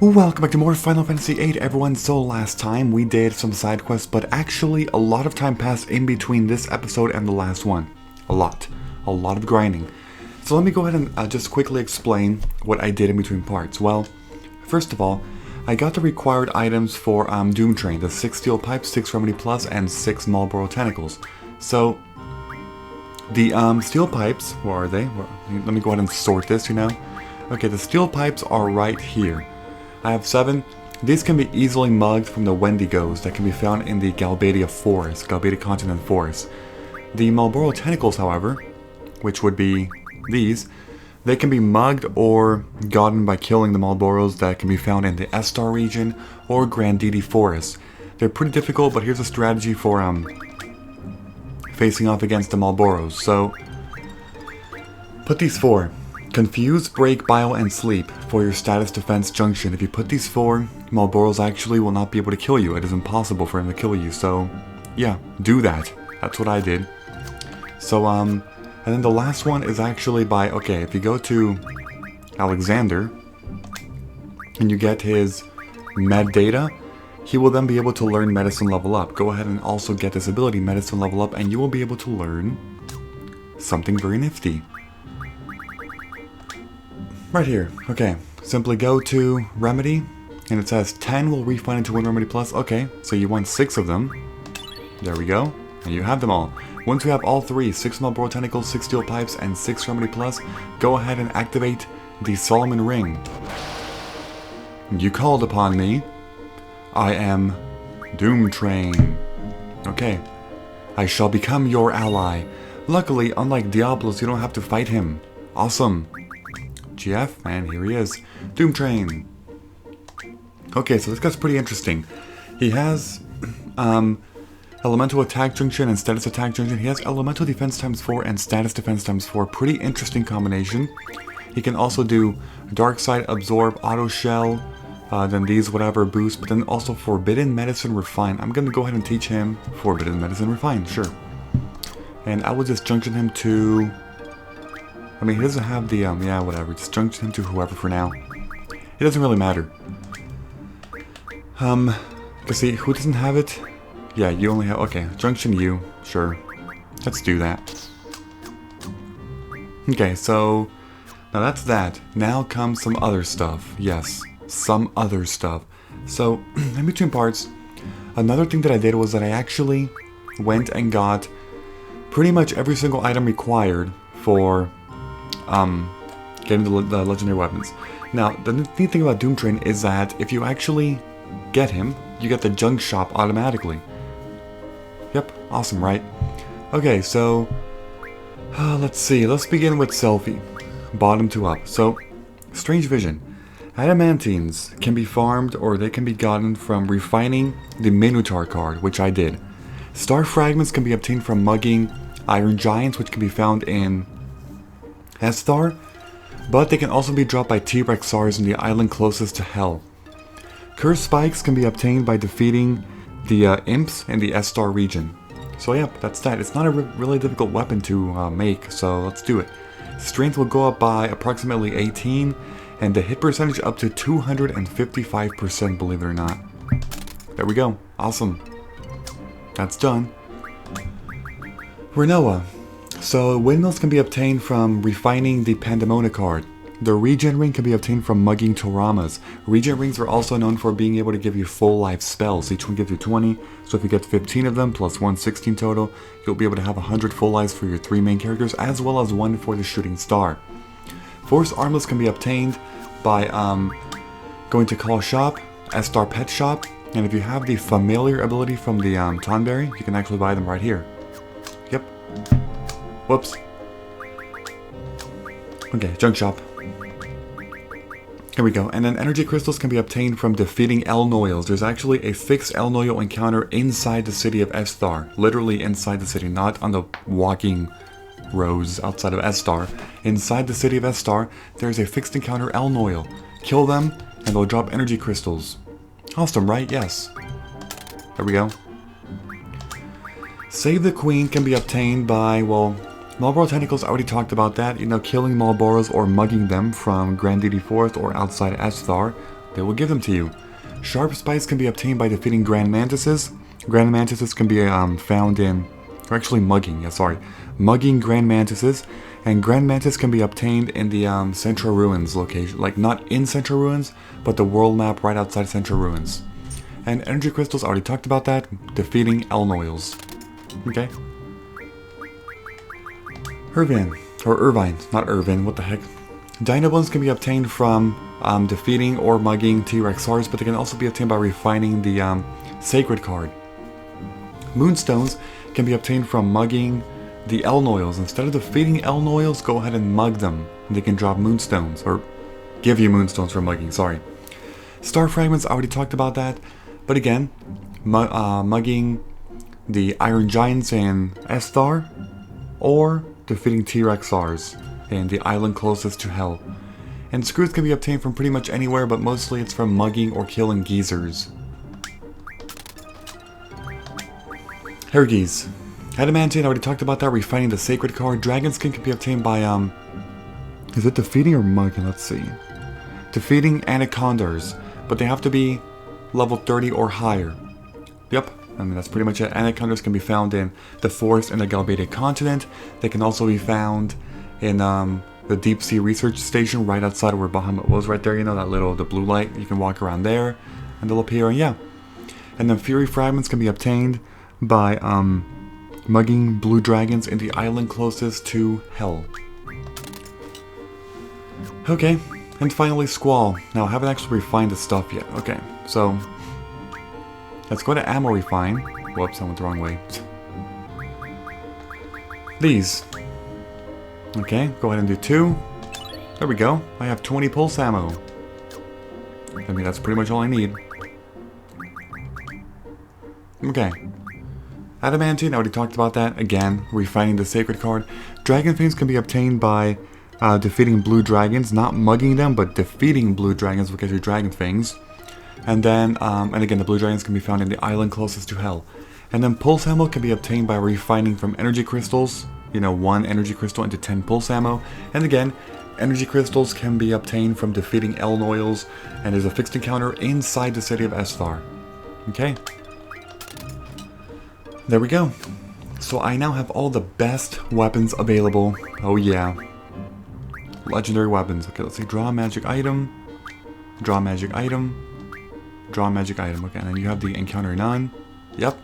Welcome back to more Final Fantasy VIII, everyone. So last time we did some side quests, but actually a lot of time passed in between this episode and the last one. A lot of grinding. So let me go ahead and just quickly explain what I did in between parts. Well, first of all, I got the required items for Doomtrain, the 6 steel pipes, 6 remedy plus, and 6 Marlboro tentacles. So the steel pipes, where are they? Let me go ahead and sort this, Okay, the steel pipes are right here. I have 7. These can be easily mugged from the Wendigos that can be found in the Galbadia Forest, Galbadia Continent Forest. The Marlboro tentacles, however, which would be these, they can be mugged or gotten by killing the Marlboros that can be found in the Estar region or Granditi Forest. They're pretty difficult, but here's a strategy for facing off against the Marlboros. So, put these 4. Confuse, Break, Bile, and Sleep for your status defense junction. If you put these 4, Marlboros actually will not be able to kill you. It is impossible for him to kill you, so yeah, do that. That's what I did. So, and then the last one is actually by, okay, if you go to Alexander, and you get his med data, he will then be able to learn medicine level up. Go ahead and also get this ability, medicine level up, and you will be able to learn something very nifty. Right here. Okay, simply go to Remedy, and it says 10 will refine into 1 Remedy Plus. Okay, so you want 6 of them. There we go, and you have them all. Once you have all 3, 6 Marlboro Tentacles, 6 Steel Pipes, and 6 Remedy Plus, go ahead and activate the Solomon Ring. You called upon me. I am Doomtrain. Okay, I shall become your ally. Luckily, unlike Diablos, you don't have to fight him. Awesome. GF, and here he is. Doomtrain. Okay, so this guy's pretty interesting. He has elemental attack junction and status attack junction. He has elemental defense times 4 and status defense times 4. Pretty interesting combination. He can also do dark side, absorb, auto shell, then these whatever boost, but then also forbidden medicine refine. I'm gonna go ahead and teach him forbidden medicine refine, sure. And I will just junction him to, I mean, he doesn't have the, yeah, whatever. Just junction him to whoever for now. It doesn't really matter. Let's see, who doesn't have it? Yeah, you only have, okay, junction you, sure. Let's do that. Okay, so, now that's that. Now comes some other stuff. Yes, some other stuff. So, in between parts, another thing that I did was that I actually went and got pretty much every single item required for getting the legendary weapons. Now, the neat thing about Doomtrain is that if you actually get him, you get the junk shop automatically. Yep, awesome, right? Okay, so let's see. Let's begin with Selfie, bottom to up. So, Strange Vision. Adamantines can be farmed or they can be gotten from refining the Minotaur card, which I did. Star Fragments can be obtained from mugging Iron Giants, which can be found in Estar, but they can also be dropped by T-Rexars in the island closest to Hell. Curse Spikes can be obtained by defeating the Imps in the Estar region. So yeah, that's that. It's not a really difficult weapon to make, so let's do it. Strength will go up by approximately 18, and the hit percentage up to 255%, believe it or not. There we go. Awesome. That's done. Renoa. So, windmills can be obtained from refining the Pandemona card. The regen ring can be obtained from mugging Toramas. Regen rings are also known for being able to give you full life spells. Each one gives you 20, so if you get 15 of them plus 116 total, you'll be able to have 100 full lives for your 3 main characters, as well as 1 for the shooting star. Force armlets can be obtained by going to Call Shop, Estar Pet Shop, and if you have the familiar ability from the Tonberry, you can actually buy them right here. Yep. Whoops. Okay, junk shop. Here we go. And then energy crystals can be obtained from defeating Elnoils. There's actually a fixed Elnoil encounter inside the city of Estar. Literally inside the city, not on the walking roads outside of Estar. Inside the city of Estar, there's a fixed encounter Elnoil. Kill them, and they'll drop energy crystals. Awesome, right? Yes. There we go. Save the Queen can be obtained by, well, Marlboro Tentacles, I already talked about that. You know, killing Marlboros or mugging them from Granditi Forest or outside Estar. they will give them to you. Sharp spikes can be obtained by defeating Grand Mantises. Grand Mantises can be found in, or actually mugging, mugging Grand Mantises. And Grand Mantis can be obtained in the Central Ruins location. Like, not in Central Ruins, but the world map right outside Central Ruins. And energy crystals, I already talked about that. Defeating Elnoils. Okay. Irvine, not Irvine, what the heck. Dino Bones can be obtained from defeating or mugging T-Rexars, but they can also be obtained by refining the Sacred card. Moonstones can be obtained from mugging the Elnoils. Instead of defeating Elnoils, go ahead and mug them. And they can drop Moonstones, or give you Moonstones for mugging, sorry. Star Fragments, I already talked about that. But again, mugging the Iron Giants and Esthar, or defeating T-Rexars in the island closest to Hell. And Screws can be obtained from pretty much anywhere, but mostly it's from mugging or killing geezers. Herges. Adamantine, I already talked about that, refining the Sacred card. Dragon Skin can be obtained by, is it defeating or mugging? Let's see. Defeating Anacondas, but they have to be level 30 or higher. Yep, I mean that's pretty much it. Anacondas can be found in the forest in the Galbadia continent. They can also be found in the Deep Sea Research Station right outside where Bahamut was right there, you know, that little, the blue light. You can walk around there and they'll appear, and yeah. And then Fury Fragments can be obtained by mugging blue dragons in the island closest to Hell. Okay, and finally Squall. Now I haven't actually refined the stuff yet. Okay, so let's go to Ammo Refine. Whoops, I went the wrong way. These. Okay, go ahead and do 2. There we go. I have 20 pulse ammo. I mean, that's pretty much all I need. Okay. Adamantine, I already talked about that. Again, refining the Sacred card. Dragon Fangs can be obtained by defeating blue dragons. Not mugging them, but defeating blue dragons will get your Dragon Fangs. And then, and again, the blue dragons can be found in the island closest to Hell. And then Pulse Ammo can be obtained by refining from energy crystals. You know, 1 energy crystal into 10 Pulse Ammo. And again, energy crystals can be obtained from defeating Elnoils. And there's a fixed encounter inside the city of Esthar. Okay. There we go. So I now have all the best weapons available. Oh yeah. Legendary weapons. Okay, let's see. Draw a magic item. Draw a magic item. Draw a magic item. Okay, and then you have the encounter none. Yep.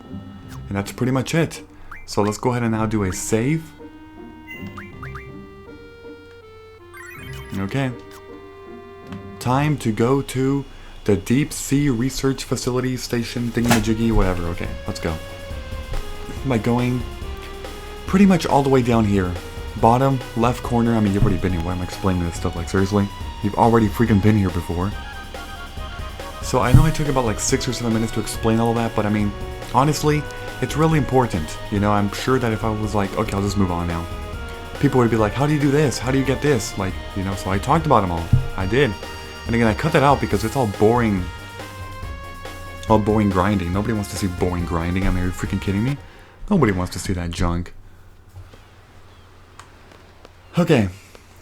And that's pretty much it. So let's go ahead and now do a save. Okay. Time to go to the Deep Sea Research Facility Station thingamajiggy, whatever. Okay, let's go. By going pretty much all the way down here. Bottom, left corner. I mean, you've already been here. Why am I explaining this stuff? Like, seriously? You've already freaking been here before. So I know I took about like 6 or 7 minutes to explain all of that, but I mean, honestly, it's really important. You know, I'm sure that if I was like, okay, I'll just move on now. People would be like, how do you do this? How do you get this? Like, you know, so I talked about them all. I did. And again, I cut that out because it's all boring. All boring grinding. Nobody wants to see boring grinding. I mean, are you freaking kidding me? Nobody wants to see that junk. Okay.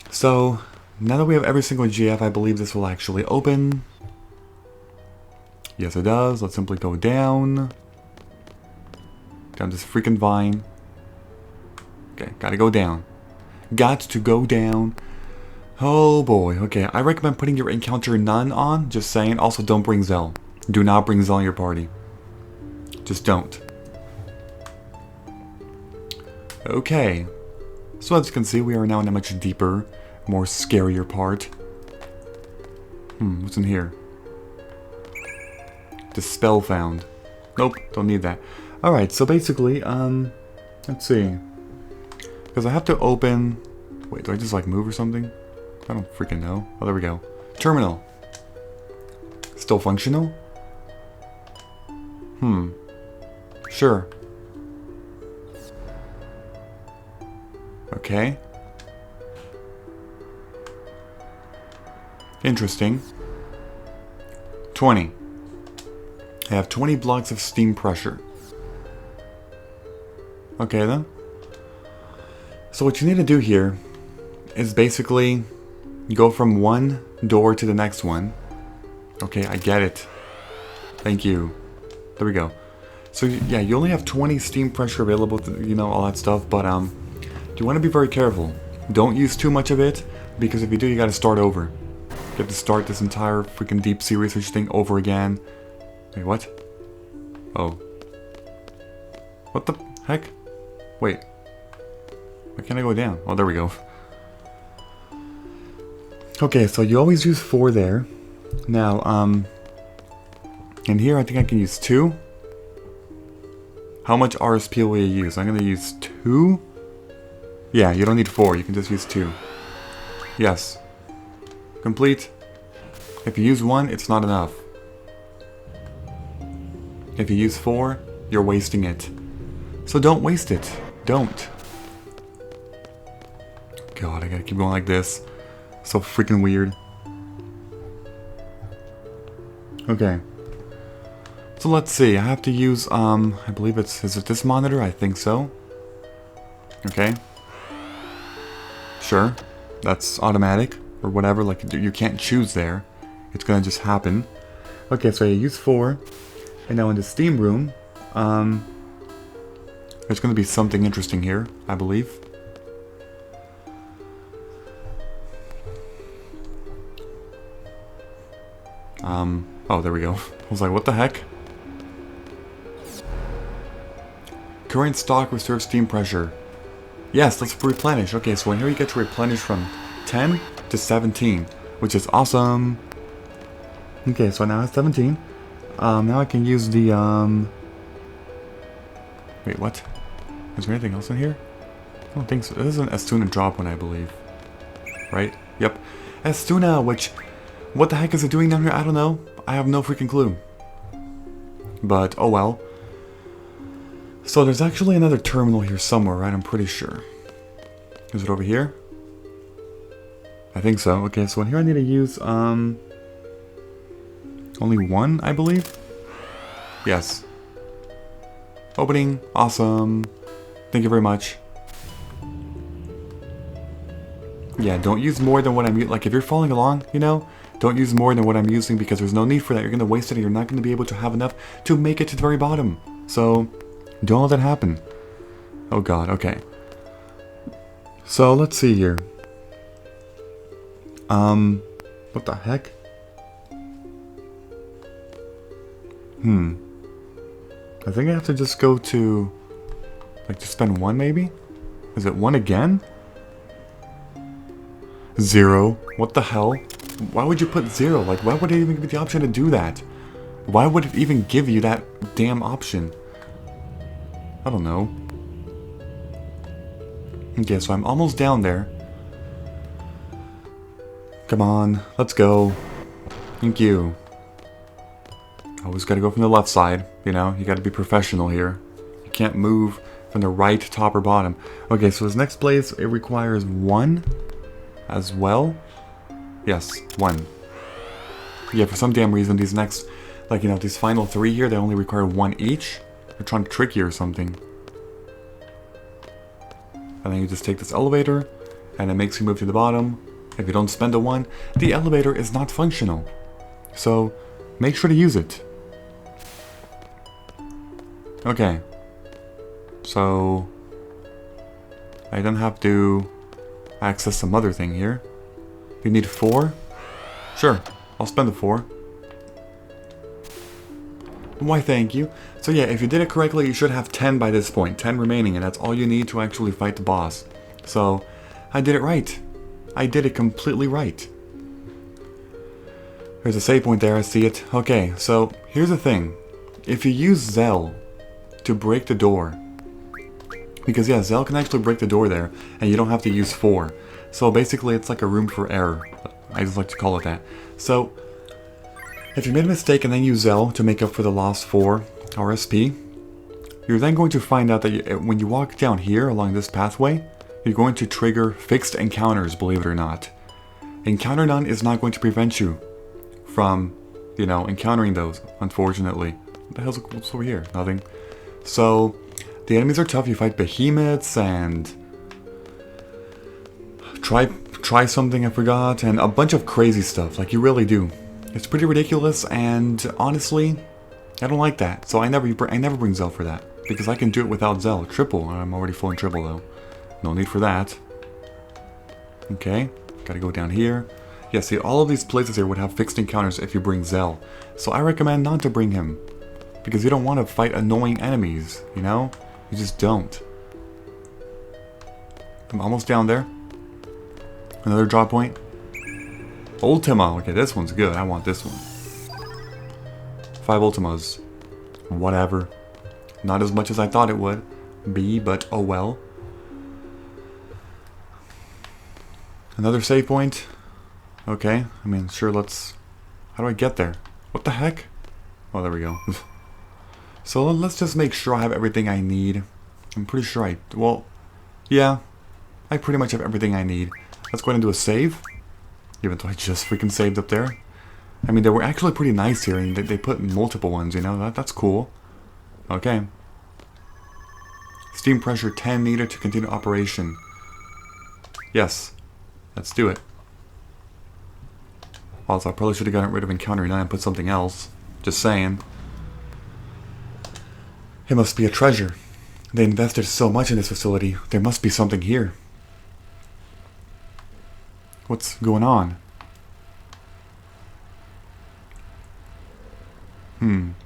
So, now that we have every single GF, I believe this will actually open. Yes, it does. Let's simply go down. Down this freaking vine. Okay, gotta go down. Got to go down. Oh boy, okay. I recommend putting your encounter none on. Just saying. Also, don't bring Zell. Do not bring Zell in your party. Just don't. Okay. So as you can see, we are now in a much deeper, more scarier part. What's in here? Dispel found. Nope, don't need that. Alright, so basically, let's see. Because I have to open... Wait, do I just like move or something? I don't freaking know. Oh, there we go. Terminal. Still functional? Sure. Okay. Interesting. 20. I have 20 blocks of steam pressure. Okay then. So what you need to do here is basically go from one door to the next one. Okay, I get it. Thank you. There we go. So yeah, you only have 20 steam pressure available, you know, all that stuff, but you want to be very careful. Don't use too much of it, because if you do, you gotta start over. You have to start this entire freaking deep sea research thing over again. Wait, what? Oh. What the heck? Wait. Why can't I go down? Oh, there we go. Okay, so you always use 4 there. Now, in here I think I can use 2. How much RSP will you use? I'm gonna use 2? Yeah, you don't need 4, you can just use 2. Yes. Complete. If you use 1, it's not enough. If you use 4, you're wasting it. So don't waste it. Don't. God, I gotta keep going like this. So freaking weird. Okay. So let's see, I have to use, I believe is it this monitor? I think so. Okay. Sure. That's automatic, or whatever, like, you can't choose there. It's gonna just happen. Okay, so I use 4. And now in the steam room, there's gonna be something interesting here, I believe. Oh, there we go. I was like, what the heck? Current stock restores steam pressure. Yes, let's replenish. Okay, so in here you get to replenish from 10 to 17, which is awesome. Okay, so now it's 17. Now I can use the, wait, what? Is there anything else in here? I don't think so. This is an Estuna drop one, I believe. Right? Yep. Estuna, which, what the heck is it doing down here? I don't know. I have no freaking clue. But, oh well. So there's actually another terminal here somewhere, right? I'm pretty sure. Is it over here? I think so. Okay, so in here I need to use, only 1, I believe? Yes. Opening. Awesome. Thank you very much. Yeah, don't use more than what I'm using. Like, if you're following along, you know, don't use more than what I'm using because there's no need for that. You're going to waste it and you're not going to be able to have enough to make it to the very bottom. So, don't let that happen. Oh god, okay. So, let's see here. What the heck? I think I have to just go to, like, just spend 1 maybe? Is it 1 again? 0. What the hell? Why would you put 0? Like, why would it even give you the option to do that? Why would it even give you that damn option? I don't know. Okay, so I'm almost down there. Come on, let's go. Thank you. Always gotta go from the left side, you know? You gotta be professional here. You can't move from the right, top, or bottom. Okay, so this next place, it requires 1 as well. Yes, 1. Yeah, for some damn reason, these next, like, you know, these final 3 here, they only require 1 each. They're trying to trick you or something. And then you just take this elevator, and it makes you move to the bottom. If you don't spend a 1, the elevator is not functional. So, make sure to use it. Okay. So, I don't have to access some other thing here. You need 4? Sure, I'll spend the 4. Why, thank you. So yeah, if you did it correctly, you should have 10 by this point. 10 remaining, and that's all you need to actually fight the boss. So, I did it right. I did it completely right. There's a save point there, I see it. Okay, so here's the thing. If you use Zell to break the door, because yeah, Zell can actually break the door there, and you don't have to use 4. So basically it's like a room for error. I just like to call it that. So, if you made a mistake and then use Zell to make up for the lost 4 RSP, you're then going to find out that when you walk down here along this pathway, you're going to trigger fixed encounters, believe it or not. Encounter None is not going to prevent you from, you know, encountering those, unfortunately. What the hell's what's over here? Nothing. So, the enemies are tough. You fight behemoths and try something I forgot, and a bunch of crazy stuff. Like, you really do. It's pretty ridiculous, and honestly, I don't like that. So I never bring Zell for that, because I can do it without Zell. Triple. I'm already full in triple though. No need for that. Okay, gotta go down here. Yeah, see, all of these places here would have fixed encounters if you bring Zell. So I recommend not to bring him, because you don't want to fight annoying enemies, you know? You just don't. I'm almost down there. Another drop point. Ultima. Okay, this one's good. I want this one. 5 Ultimas. Whatever. Not as much as I thought it would be, but oh well. Another save point. Okay, I mean, sure, let's... How do I get there? What the heck? Oh, there we go. So let's just make sure I have everything I need. I'm pretty sure well, yeah. I pretty much have everything I need. Let's go ahead and do a save. Even though I just freaking saved up there. I mean, they were actually pretty nice here, and they put multiple ones, you know? That's cool. Okay. Steam pressure 10 needed to continue operation. Yes. Let's do it. Also, I probably should have gotten rid of Encounter 9 and put something else. Just saying. It must be a treasure. They invested so much in this facility. There must be something here. What's going on?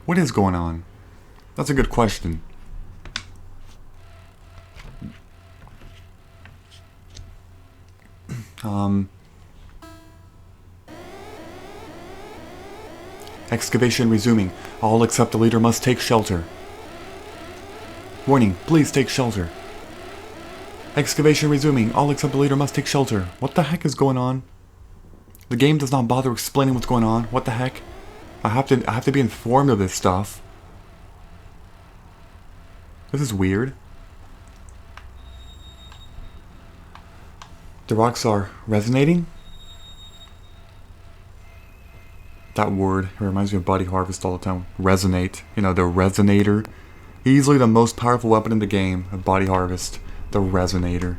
What is going on? That's a good question. Excavation resuming. All except the leader must take shelter. Warning, please take shelter. Excavation resuming. All except the leader must take shelter. What the heck is going on? The game does not bother explaining what's going on. What the heck? I have to be informed of this stuff. This is weird. The rocks are resonating? That word, it reminds me of Body Harvest all the time. Resonate. You know, the Resonator. Easily the most powerful weapon in the game of Body Harvest. The Resonator.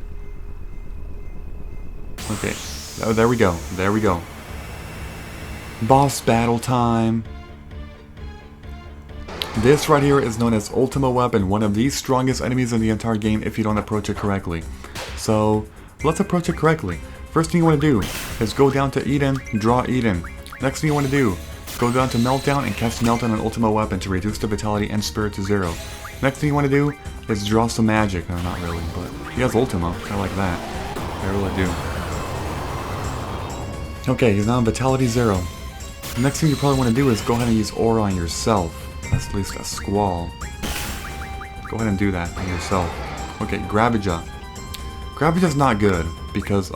Okay. Oh, there we go. There we go. Boss battle time. This right here is known as Ultima Weapon, one of the strongest enemies in the entire game if you don't approach it correctly. So, let's approach it correctly. First thing you want to do is go down to Eden, draw Eden. Next thing you want to do, go down to Meltdown and cast Meltdown on Ultima Weapon to reduce the vitality and spirit to 0. Next thing you want to do is draw some magic. No, not really, but he has Ultima. I like that. I really do. Okay, he's now on vitality 0. The next thing you probably want to do is go ahead and use Aura on yourself. That's at least a Squall. Go ahead and do that on yourself. Okay, Grabija. Grabija's not good because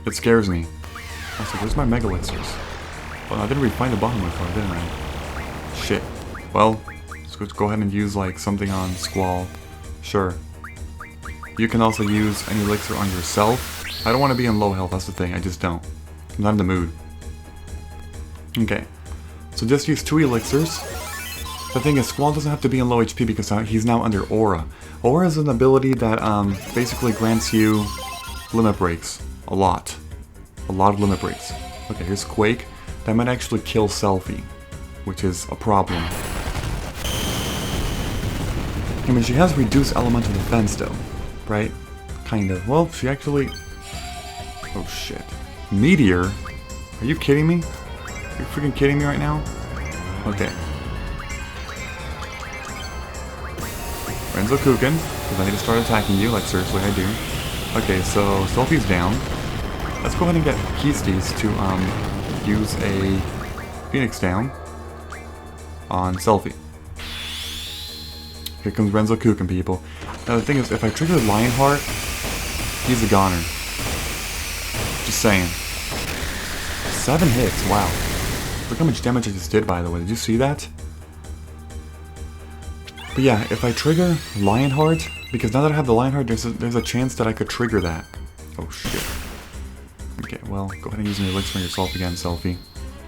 it scares me. Also, where's my Mega Elixirs? Well, I didn't really find the bottom one for it, didn't I? Shit. Well, let's go ahead and use like something on Squall. Sure. You can also use any elixir on yourself. I don't want to be in low health, that's the thing. I just don't. I'm not in the mood. Okay. So just use 2 elixirs. The thing is, Squall doesn't have to be in low HP because he's now under Aura. Aura is an ability that basically grants you limit breaks. A lot. A lot of limit breaks. Okay, here's Quake. That might actually kill Selfie, which is a problem. I mean, she has reduced elemental defense though, right? Kind of. Well, she actually... Oh shit. Meteor? Are you kidding me? Are you freaking kidding me right now? Okay. Renzo Kuken, because I need to start attacking you, like seriously I do. Okay, so Selfie's down. Let's go ahead and get Keysties to use a Phoenix down on Selfie. Here comes Renzo Kuken, people. Now the thing is, if I trigger Lionheart, he's a goner. Just saying. 7 hits, wow. Look how much damage I just did, by the way. Did you see that? But yeah, if I trigger Lionheart, because now that I have the Lionheart, there's a chance that I could trigger that. Oh shit. Okay, well, go ahead and use an elixir on yourself again, Selfie.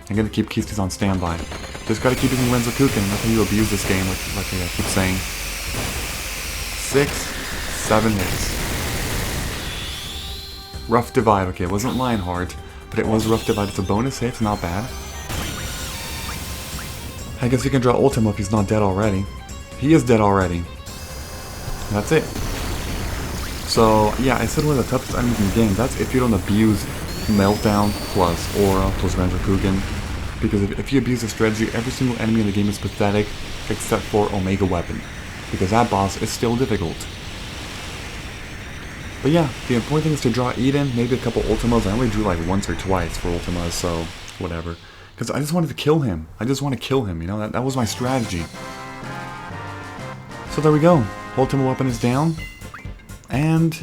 I'm gonna keep Keysties on standby. Just gotta keep using Renzo Kuken. That's how you abuse this game, like I keep saying. 6, 7 hits. Rough Divide. Okay, it wasn't Lionheart, but it was Rough Divide. It's a bonus hit, not bad. I guess you can draw Ultima if he's not dead already. He is dead already. That's it. So, yeah, I said one of the toughest enemies in the game. That's if you don't abuse Meltdown plus Aura plus Ranjakugan. Because if you abuse the strategy, every single enemy in the game is pathetic except for Omega Weapon. Because that boss is still difficult. But yeah, the important thing is to draw Eden, maybe a couple Ultimas. I only drew like once or twice for Ultimas, so whatever. Because I just wanted to kill him. I just want to kill him, you know? That was my strategy. So there we go. Ultima Weapon is down. And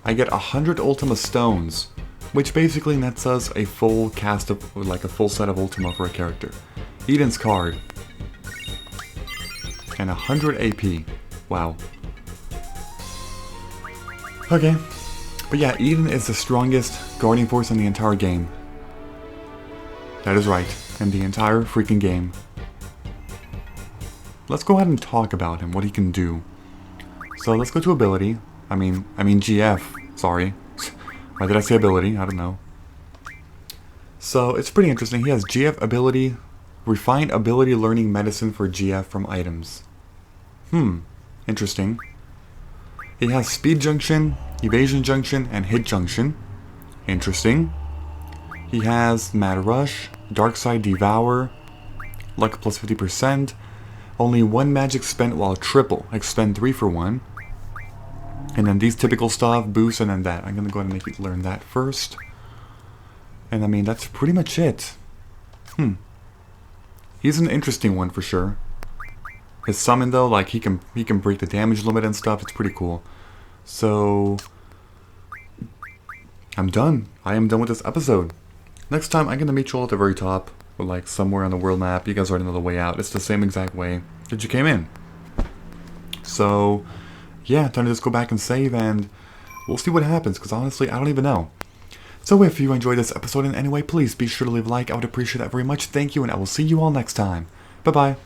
I get 100 Ultima Stones. Which basically nets us a full cast of, like a full set of Ultima for a character. Eden's card. And 100 AP. Wow. Okay. But yeah, Eden is the strongest Guardian Force in the entire game. That is right. In the entire freaking game. Let's go ahead and talk about him, what he can do. So let's go to ability. I mean GF. Sorry. Why did I say ability? I don't know. So it's pretty interesting. He has GF ability, refined ability learning medicine for GF from items. Interesting. He has speed junction, evasion junction, and hit junction. Interesting. He has mad rush, dark side devour, luck plus 50%, only one magic spent while triple, expend 3 for 1. And then these typical stuff, boost, and then that. I'm gonna go ahead and make you learn that first. And I mean, that's pretty much it. He's an interesting one for sure. His summon though, like he can break the damage limit and stuff. It's pretty cool. So I'm done. I am done with this episode. Next time I'm gonna meet you all at the very top, or like somewhere on the world map. You guys already know the way out. It's the same exact way that you came in. So yeah, time to just go back and save, and we'll see what happens, because honestly, I don't even know. So if you enjoyed this episode in any way, please be sure to leave a like. I would appreciate that very much. Thank you, and I will see you all next time. Bye-bye.